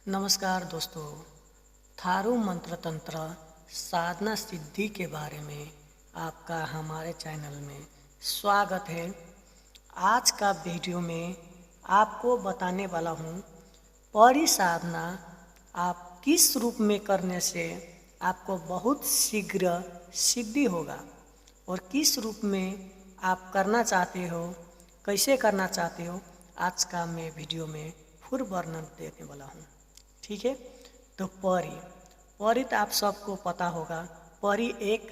नमस्कार दोस्तों, थारू मंत्र तंत्र साधना सिद्धि के बारे में आपका हमारे चैनल में स्वागत है। आज का वीडियो में आपको बताने वाला हूँ परी साधना आप किस रूप में करने से आपको बहुत शीघ्र सिद्धि होगा और किस रूप में आप करना चाहते हो, कैसे करना चाहते हो, आज का मैं वीडियो में पूर्ण वर्णन देने वाला हूँ। ठीक है। तो परी तो आप सबको पता होगा। परी एक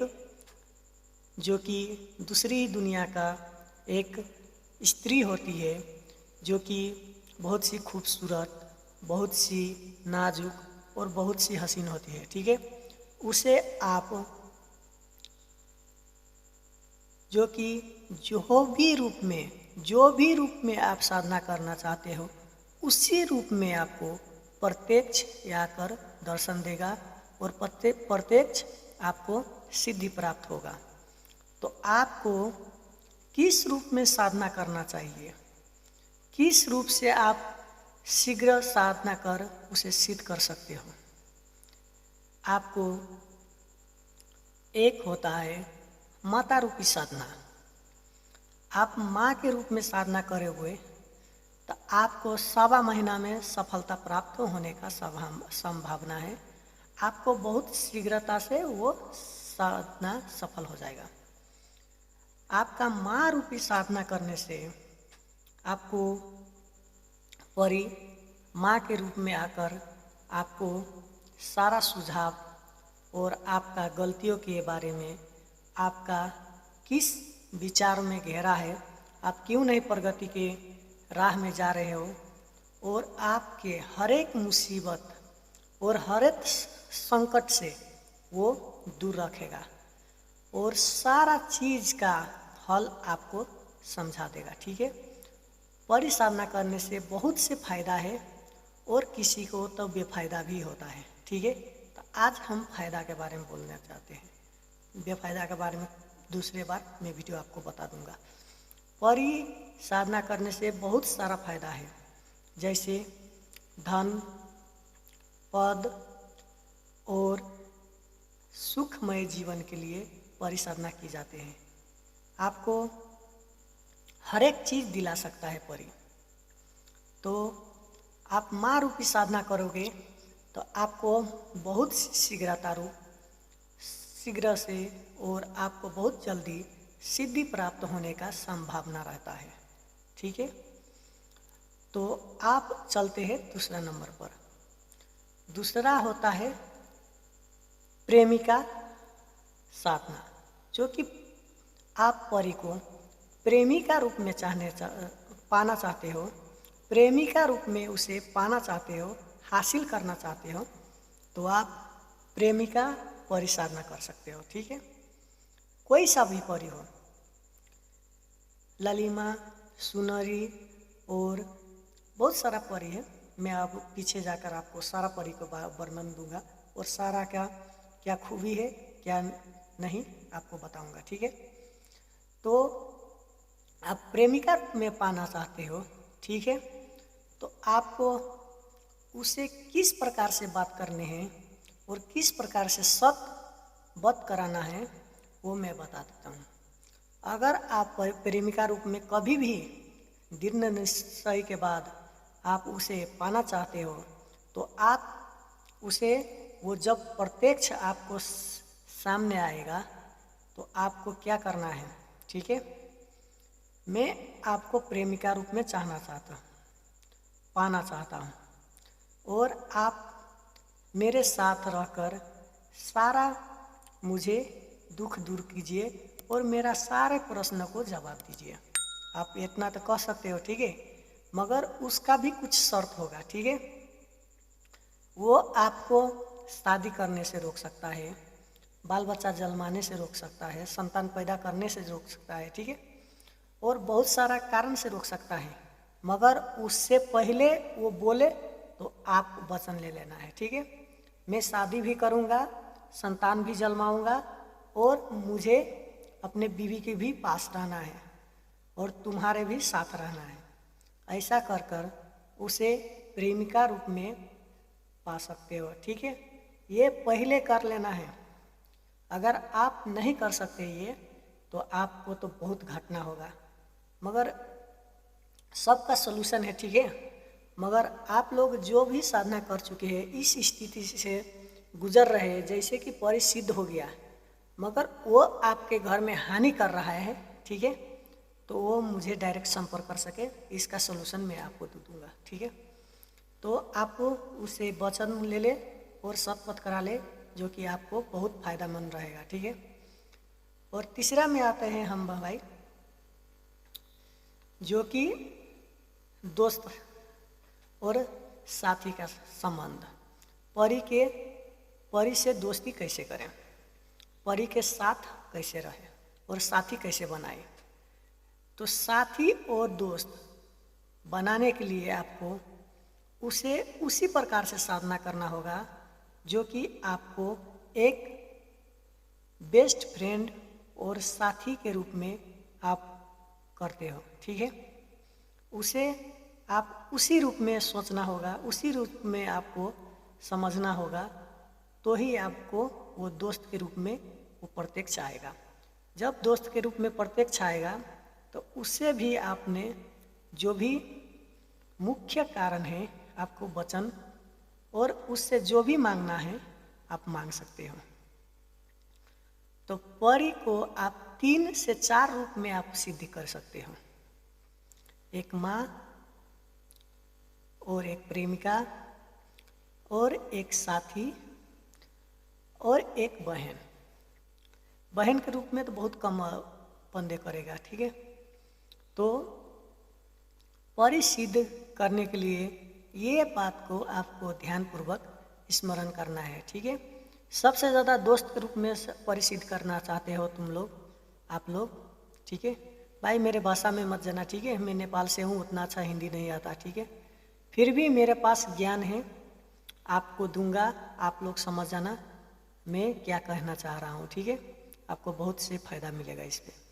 जो कि दूसरी दुनिया का एक स्त्री होती है जो कि बहुत सी खूबसूरत, बहुत सी नाजुक और बहुत सी हसीन होती है। ठीक है। उसे आप जो कि जो भी रूप में आप साधना करना चाहते हो उसी रूप में आपको प्रत्यक्ष आकर दर्शन देगा और प्रत्यक्ष आपको सिद्धि प्राप्त होगा। तो आपको किस रूप में साधना करना चाहिए, किस रूप से आप शीघ्र साधना कर उसे सिद्ध कर सकते हो। आपको एक होता है माता रूपी साधना। आप माँ के रूप में साधना करे हुए तो आपको 1.25 महीना में सफलता प्राप्त होने का संभावना है। आपको बहुत शीघ्रता से वो साधना सफल हो जाएगा। आपका माँ रूपी साधना करने से आपको परी माँ के रूप में आकर आपको सारा सुझाव और आपका गलतियों के बारे में, आपका किस विचार में गहरा है, आप क्यों नहीं प्रगति के राह में जा रहे हो, और आपके हर एक मुसीबत और हर एक संकट से वो दूर रखेगा और सारा चीज़ का हल आपको समझा देगा। ठीक है। परी साधना करने से बहुत से फायदा है और किसी को तो बेफायदा भी होता है। ठीक है। तो आज हम फायदा के बारे में बोलना चाहते हैं। बेफायदा के बारे में दूसरे बार मैं वीडियो आपको बता दूंगा। परी साधना करने से बहुत सारा फायदा है, जैसे धन, पद और सुखमय जीवन के लिए परी साधना की जाते हैं। आपको हर एक चीज़ दिला सकता है परी। तो आप माँ रूपी साधना करोगे तो आपको बहुत शीघ्र से और आपको बहुत जल्दी सिद्धि प्राप्त होने का संभावना रहता है। ठीक है। तो आप चलते हैं दूसरा नंबर पर। दूसरा होता है प्रेमिका साधना, जो कि आप परी को प्रेमिका रूप में पाना चाहते हो, प्रेमिका रूप में उसे पाना चाहते हो, हासिल करना चाहते हो, तो आप प्रेमिका परी साधना कर सकते हो। ठीक है। कोई सा भी परी हो, ललिमा, सुनरी और बहुत सारा परी है। मैं अब पीछे जाकर आपको सारा परी को वर्णन दूंगा और सारा का क्या खूबी है क्या नहीं आपको बताऊंगा। ठीक है। तो आप प्रेमिका में पाना चाहते हो, ठीक है, तो आपको उसे किस प्रकार से बात करने हैं और किस प्रकार से बात कराना है वो मैं बता देता हूँ। अगर आप प्रेमिका रूप में कभी भी दृढ़ निश्चय के बाद आप उसे पाना चाहते हो तो आप उसे, वो जब प्रत्यक्ष आपको सामने आएगा तो आपको क्या करना है। ठीक है। मैं आपको प्रेमिका रूप में पाना चाहता हूँ और आप मेरे साथ रहकर सारा मुझे दुख दूर कीजिए और मेरा सारे प्रश्न को जवाब दीजिए। आप इतना तो कह सकते हो। ठीक है। मगर उसका भी कुछ शर्त होगा। ठीक है। वो आपको शादी करने से रोक सकता है, बाल बच्चा जन्माने से रोक सकता है, संतान पैदा करने से रोक सकता है। ठीक है। और बहुत सारा कारण से रोक सकता है, मगर उससे पहले वो बोले तो आप वचन ले लेना है। ठीक है। मैं शादी भी करूँगा, संतान भी जन्माऊँगा और मुझे अपने बीवी के भी पास रहना है और तुम्हारे भी साथ रहना है। ऐसा कर कर उसे प्रेमिका रूप में पा सकते हो। ठीक है, ये पहले कर लेना है। अगर आप नहीं कर सकते ये तो आपको तो बहुत घटना होगा, मगर सबका सलूशन है। ठीक है, मगर आप लोग जो भी साधना कर चुके हैं इस स्थिति से गुजर रहे हैं, जैसे कि परिसिद्ध हो गया मगर वो आपके घर में हानि कर रहा है, ठीक है, तो वो मुझे डायरेक्ट संपर्क कर सके, इसका सलूशन मैं आपको दे दूँगा। ठीक है, तो आप उसे वचन ले ले और शपथ करा ले, जो कि आपको बहुत फायदेमंद रहेगा। ठीक है, और तीसरा में आते हैं हम भाई, जो कि दोस्त और साथी का संबंध। परी से दोस्ती कैसे करें, परी के साथ कैसे रहें और साथी कैसे बनाएं। तो साथी और दोस्त बनाने के लिए आपको उसे उसी प्रकार से साधना करना होगा जो कि आपको एक बेस्ट फ्रेंड और साथी के रूप में आप करते हो। ठीक है, उसे आप उसी रूप में सोचना होगा, उसी रूप में आपको समझना होगा, तो ही आपको वो दोस्त के रूप में वो प्रत्यक्ष आएगा। जब दोस्त के रूप में प्रत्यक्ष आएगा तो उससे भी आपने जो भी मुख्य कारण है आपको वचन और उससे जो भी मांगना है आप मांग सकते हो। तो परी को आप 3 से 4 रूप में आप सिद्ध कर सकते हो, एक माँ और एक प्रेमिका और एक साथी और एक बहन। बहन के रूप में तो बहुत कम पंदे करेगा। ठीक है, तो परी सिद्ध करने के लिए ये बात को आपको ध्यानपूर्वक स्मरण करना है। ठीक है, सबसे ज़्यादा दोस्त के रूप में परिसिद्ध करना चाहते हो तुम लोग, आप लोग। ठीक है भाई, मेरे भाषा में मत जाना। ठीक है, मैं नेपाल से हूँ, उतना अच्छा हिंदी नहीं आता। ठीक है, फिर भी मेरे पास ज्ञान है, आपको दूंगा, आप लोग समझ जाना मैं क्या कहना चाह रहा हूँ। ठीक है, आपको बहुत से फायदा मिलेगा इस पर।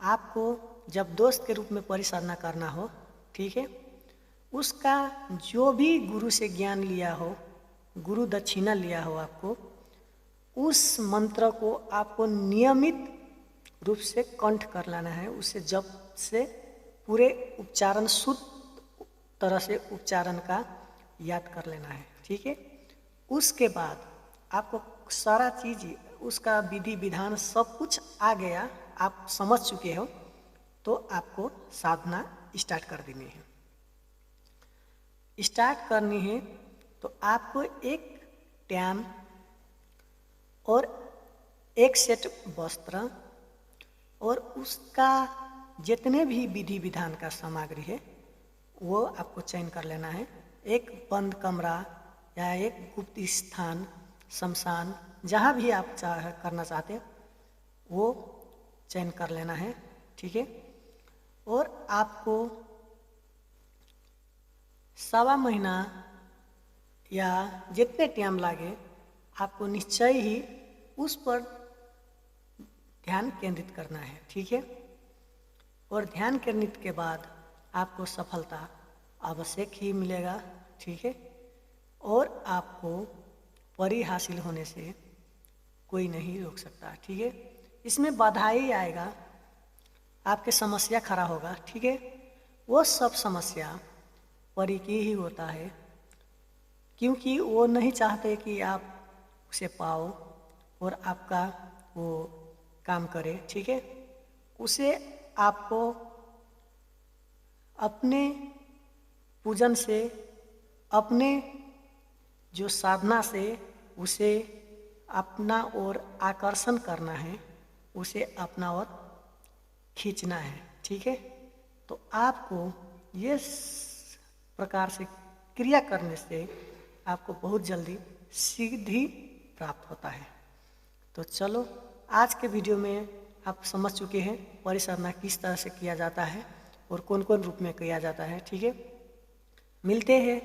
आपको जब दोस्त के रूप में परिसाधना करना हो, ठीक है, उसका जो भी गुरु से ज्ञान लिया हो, गुरु दक्षिणा लिया हो, आपको उस मंत्र को आपको नियमित रूप से कंठ कर लाना है। उसे जब से पूरे उच्चारण शुद्ध तरह से उच्चारण का याद कर लेना है। ठीक है, उसके बाद आपको सारा चीज़, उसका विधि विधान सब कुछ आ गया, आप समझ चुके हो, तो आपको साधना स्टार्ट कर देनी है। स्टार्ट करनी है तो आपको एक टैम और एक सेट वस्त्र और उसका जितने भी विधि विधान का सामग्री है वो आपको चयन कर लेना है। एक बंद कमरा या एक गुप्त स्थान, शमशान, जहाँ भी आप करना चाहते हैं वो चयन कर लेना है। ठीक है, और आपको 1.25 महीना या जितने टाइम लगे आपको निश्चय ही उस पर ध्यान केंद्रित करना है। ठीक है, और ध्यान केंद्रित के बाद आपको सफलता आवश्यक ही मिलेगा। ठीक है, और आपको परी हासिल होने से कोई नहीं रोक सकता। ठीक है, इसमें बाधा ही आएगा, आपके समस्या खड़ा होगा। ठीक है, वो सब समस्या परी की ही होता है, क्योंकि वो नहीं चाहते कि आप उसे पाओ और आपका वो काम करे। ठीक है, उसे आपको अपने पूजन से, अपने जो साधना से उसे अपना ओर आकर्षण करना है, उसे अपना ओर खींचना है। ठीक है, तो आपको ये प्रकार से क्रिया करने से आपको बहुत जल्दी सिद्धि प्राप्त होता है। तो चलो, आज के वीडियो में आप समझ चुके हैं परिसाधना किस तरह से किया जाता है और कौन कौन रूप में किया जाता है। ठीक है, मिलते हैं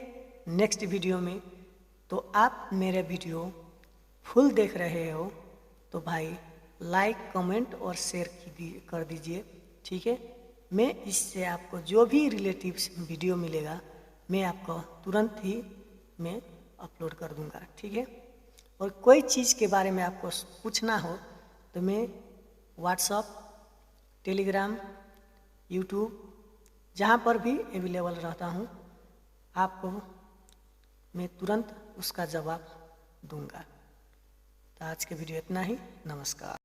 नेक्स्ट वीडियो में। तो आप मेरे वीडियो फुल देख रहे हो तो भाई लाइक, कमेंट और शेयर कर दीजिए। ठीक है, मैं इससे आपको जो भी रिलेटिव्स वीडियो मिलेगा मैं आपको तुरंत ही में अपलोड कर दूंगा, ठीक है। और कोई चीज़ के बारे में आपको पूछना हो तो मैं व्हाट्सअप, टेलीग्राम, यूट्यूब जहाँ पर भी अवेलेबल रहता हूँ, आपको मैं तुरंत उसका जवाब दूंगा। तो आज के वीडियो इतना ही। नमस्कार।